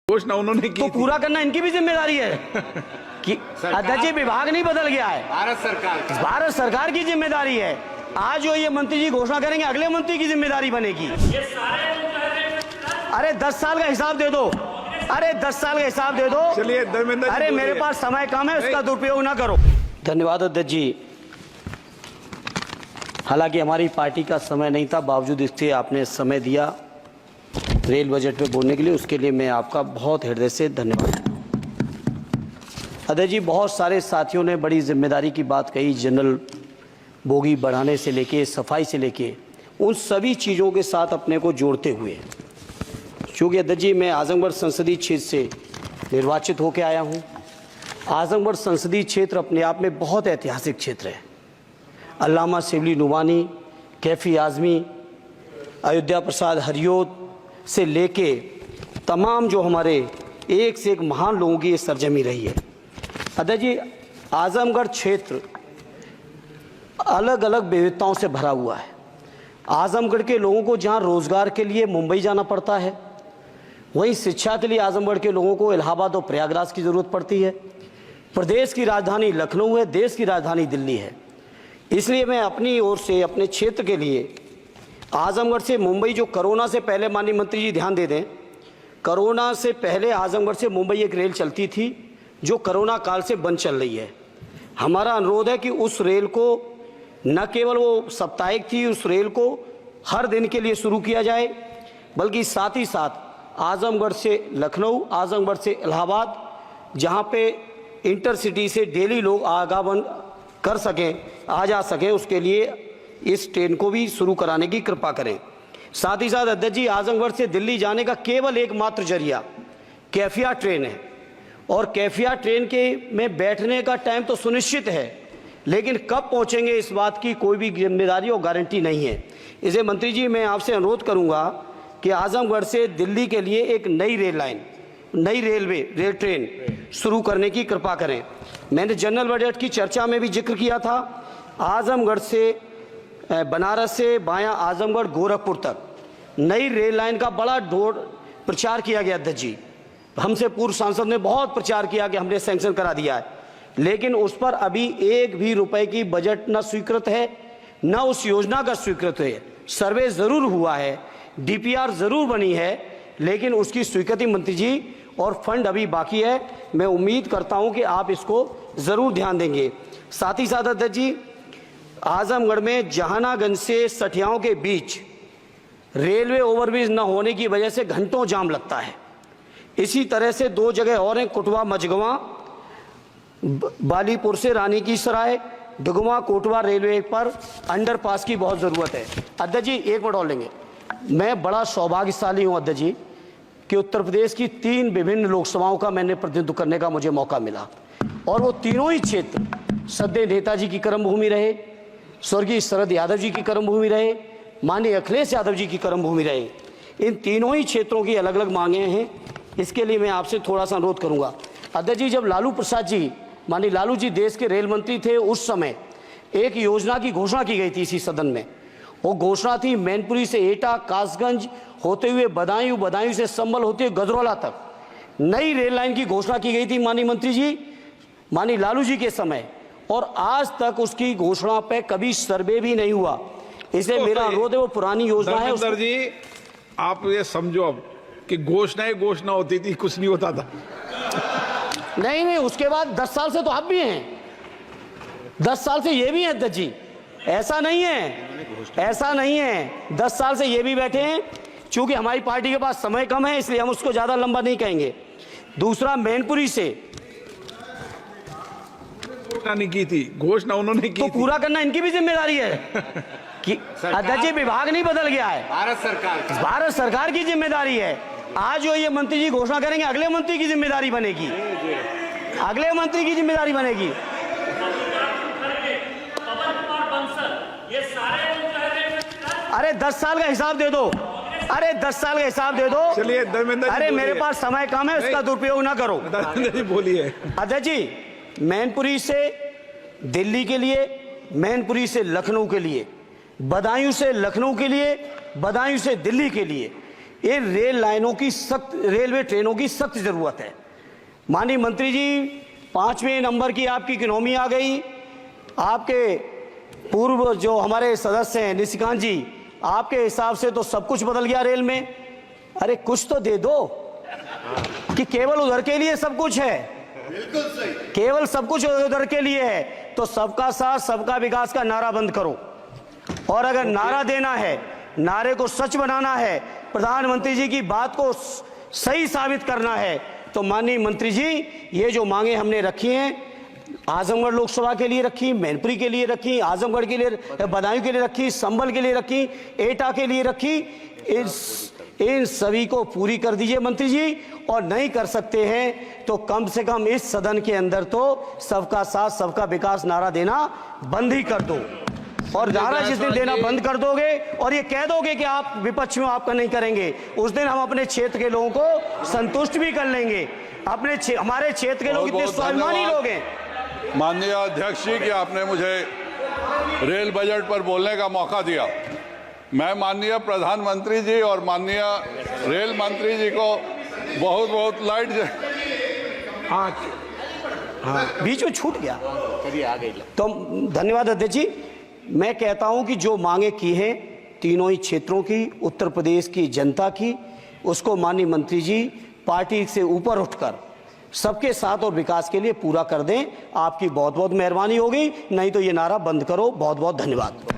घोषणा उन्होंने की तो पूरा करना इनकी भी जिम्मेदारी है कि अध्यक्ष जी विभाग नहीं बदल गया है, भारत सरकार की जिम्मेदारी है। आज जो ये मंत्री जी घोषणा करेंगे अगले मंत्री की जिम्मेदारी बनेगी। अरे 10 साल का हिसाब दे दो, अरे 10 साल का हिसाब दे दो। चलिए धर्मेंद्र, अरे मेरे पास समय कम है, उसका दुरुपयोग ना करो। धन्यवाद अध्यक्ष जी। हालांकि हमारी पार्टी का समय नहीं था, बावजूद इसके आपने समय दिया रेल बजट पे बोलने के लिए, उसके लिए मैं आपका बहुत हृदय से धन्यवाद। अध्यक्ष जी, बहुत सारे साथियों ने बड़ी जिम्मेदारी की बात कही, जनरल बोगी बढ़ाने से लेके सफाई से लेके उन सभी चीज़ों के साथ अपने को जोड़ते हुए, क्योंकि अध्यक्ष जी मैं आजमगढ़ संसदीय क्षेत्र से निर्वाचित होकर आया हूँ। आजमगढ़ संसदीय क्षेत्र अपने आप में बहुत ऐतिहासिक क्षेत्र है। अल्लामा शिबली नुमानी, कैफी आज़मी, अयोध्या प्रसाद हरियोत से लेके तमाम जो हमारे एक से एक महान लोगों की ये सरजमी रही है। अध्यक्ष जी, आजमगढ़ क्षेत्र अलग अलग विविधताओं से भरा हुआ है। आजमगढ़ के लोगों को जहाँ रोज़गार के लिए मुंबई जाना पड़ता है, वहीं शिक्षा के लिए आजमगढ़ के लोगों को इलाहाबाद और प्रयागराज की ज़रूरत पड़ती है। प्रदेश की राजधानी लखनऊ है, देश की राजधानी दिल्ली है। इसलिए मैं अपनी ओर से अपने क्षेत्र के लिए आजमगढ़ से मुंबई, जो कोरोना से पहले, माननीय मंत्री जी ध्यान दे दें, कोरोना से पहले आजमगढ़ से मुंबई एक रेल चलती थी जो कोरोना काल से बंद चल रही है। हमारा अनुरोध है कि उस रेल को न केवल वो साप्ताहिक थी, उस रेल को हर दिन के लिए शुरू किया जाए, बल्कि साथ ही साथ आजमगढ़ से लखनऊ, आजमगढ़ से इलाहाबाद, जहाँ पे इंटरसिटी से डेली लोग आवागमन कर सकें, आ जा सकें, उसके लिए इस ट्रेन को भी शुरू कराने की कृपा करें। साथ ही साथ अध्यक्ष जी, आजमगढ़ से दिल्ली जाने का केवल एकमात्र जरिया कैफिया ट्रेन है, और कैफिया ट्रेन के में बैठने का टाइम तो सुनिश्चित है, लेकिन कब पहुंचेंगे इस बात की कोई भी जिम्मेदारी और गारंटी नहीं है। इसे मंत्री जी मैं आपसे अनुरोध करूंगा कि आजमगढ़ से दिल्ली के लिए एक नई रेल लाइन, नई रेल ट्रेन शुरू करने की कृपा करें। मैंने जनरल बजट की चर्चा में भी जिक्र किया था, आजमगढ़ से बनारस से बायां आजमगढ़ गोरखपुर तक नई रेल लाइन का बड़ा प्रचार किया गया। अध्यक्ष जी, हमसे पूर्व सांसद ने बहुत प्रचार किया कि हमने सैंक्शन करा दिया है, लेकिन उस पर अभी एक भी रुपए की बजट न स्वीकृत है, न उस योजना का स्वीकृत है। सर्वे ज़रूर हुआ है, डीपीआर ज़रूर बनी है, लेकिन उसकी स्वीकृति मंत्री जी और फंड अभी बाकी है। मैं उम्मीद करता हूं कि आप इसको ज़रूर ध्यान देंगे। साथ ही साथ अध्यक्ष जी, आजमगढ़ में जहानागंज से सठियाओं के बीच रेलवे ओवरब्रिज न होने की वजह से घंटों जाम लगता है। इसी तरह से दो जगह और हैं, कुटवा मझगवा, बालीपुर से रानी की सराय, डुगवा कोटवा रेलवे पर अंडरपास की बहुत ज़रूरत है। अध्यक्ष जी एक मिनट और लेंगे। मैं बड़ा सौभाग्यशाली हूँ अध्यक्ष जी कि उत्तर प्रदेश की 3 विभिन्न लोकसभाओं का मैंने प्रतिनिधित्व करने का मुझे मौका मिला, और वो तीनों ही क्षेत्र सदैव नेताजी की कर्मभूमि रहे, स्वर्गीय शरद यादव जी की कर्मभूमि रहे, माननीय अखिलेश यादव जी की कर्मभूमि रहे। इन तीनों ही क्षेत्रों की अलग अलग मांगे हैं। इसके लिए मैं आपसे थोड़ा सा अनुरोध करूंगा। अध्यक्ष जी, जब लालू प्रसाद जी, माननीय लालू जी देश के रेल मंत्री थे, उस समय एक योजना की घोषणा की गई थी इसी सदन में। वो घोषणा थी मैनपुरी से एटा, कासगंज होते हुए बदायूं, बदायूं से संभल होते हुए गजरौला तक नई रेल लाइन की घोषणा की गई थी माननीय मंत्री जी, माननीय लालू जी के समय, और आज तक उसकी घोषणा पे कभी सर्वे भी नहीं हुआ। इसलिए मेरा अनुरोध है, वो पुरानी योजना है। धर्मेंद्र जी, आप ये समझो अब कि घोषणा होती थी, कुछ नहीं होता था। नहीं, उसके बाद 10 साल से तो आप भी हैं, 10 साल से ये भी हैं अध्यक्ष जी, ऐसा नहीं है, ऐसा नहीं है। 10 साल से ये भी बैठे हैं। चूंकि हमारी पार्टी के पास समय कम है, इसलिए हम उसको ज्यादा लंबा नहीं कहेंगे। दूसरा, मैनपुरी से नहीं की थी घोषणा, उन्होंने की तो पूरा करना इनकी भी जिम्मेदारी है कि अध्यक्ष जी विभाग नहीं बदल गया है, भारत सरकार की जिम्मेदारी है। आज जो ये मंत्री जी घोषणा करेंगे अगले मंत्री की जिम्मेदारी बनेगी, अगले मंत्री की जिम्मेदारी बनेगी। अरे 10 साल का हिसाब दे दो, अरे 10 साल का हिसाब दे दो। चलिए धर्मेंद्र, अरे मेरे पास समय कम है, उसका दुरुपयोग ना करो। धर्मेंद्र जी बोलिए। अध्यक्ष जी, मैनपुरी से दिल्ली के लिए, मैनपुरी से लखनऊ के लिए, बदायूं से लखनऊ के लिए, बदायूं से दिल्ली के लिए, ये रेल लाइनों की सख्त, रेलवे ट्रेनों की सख्त जरूरत है। माननीय मंत्री जी, 5वें नंबर की आपकी इकोनॉमी आ गई। आपके पूर्व जो हमारे सदस्य हैं निशिकांत जी, आपके हिसाब से तो सब कुछ बदल गया रेल में। अरे कुछ तो दे दो कि केवल उधर के लिए सब कुछ है। बिल्कुल सही, केवल सब कुछ उधर के लिए है तो सबका साथ सबका विकास का नारा बंद करो। और अगर नारा देना है, नारे को सच बनाना है, प्रधानमंत्री जी की बात को सही साबित करना है, तो माननीय मंत्री जी ये जो मांगे हमने रखी हैं, आजमगढ़ लोकसभा के लिए रखी, मैनपुरी के लिए रखी, आजमगढ़ के लिए, बदायूं के लिए रखी, संभल के लिए रखी, एटा के लिए रखी, इन सभी को पूरी कर दीजिए मंत्री जी। और नहीं कर सकते हैं तो कम से कम इस सदन के अंदर तो सबका साथ सबका विकास नारा देना बंद ही कर दो। और नारा जिस दिन देना बंद कर दोगे और ये कह दोगे कि आप विपक्ष में आपका नहीं करेंगे, उस दिन हम अपने क्षेत्र के लोगों को संतुष्ट भी कर लेंगे। हमारे क्षेत्र के लोग इतने स्वाभिमानी लोग हैं। माननीय अध्यक्ष जी कि आपने मुझे रेल बजट पर बोलने का मौका दिया। मैं माननीय प्रधानमंत्री जी और माननीय रेल मंत्री जी को बहुत बहुत लाइट बीच में छूट गया, आ गई। तो धन्यवाद अध्यक्ष जी। मैं कहता हूं कि जो मांगे की हैं तीनों ही क्षेत्रों की, उत्तर प्रदेश की जनता की, उसको माननीय मंत्री जी पार्टी से ऊपर उठकर सबके साथ और विकास के लिए पूरा कर दें। आपकी बहुत बहुत मेहरबानी होगी, नहीं तो ये नारा बंद करो। बहुत बहुत धन्यवाद।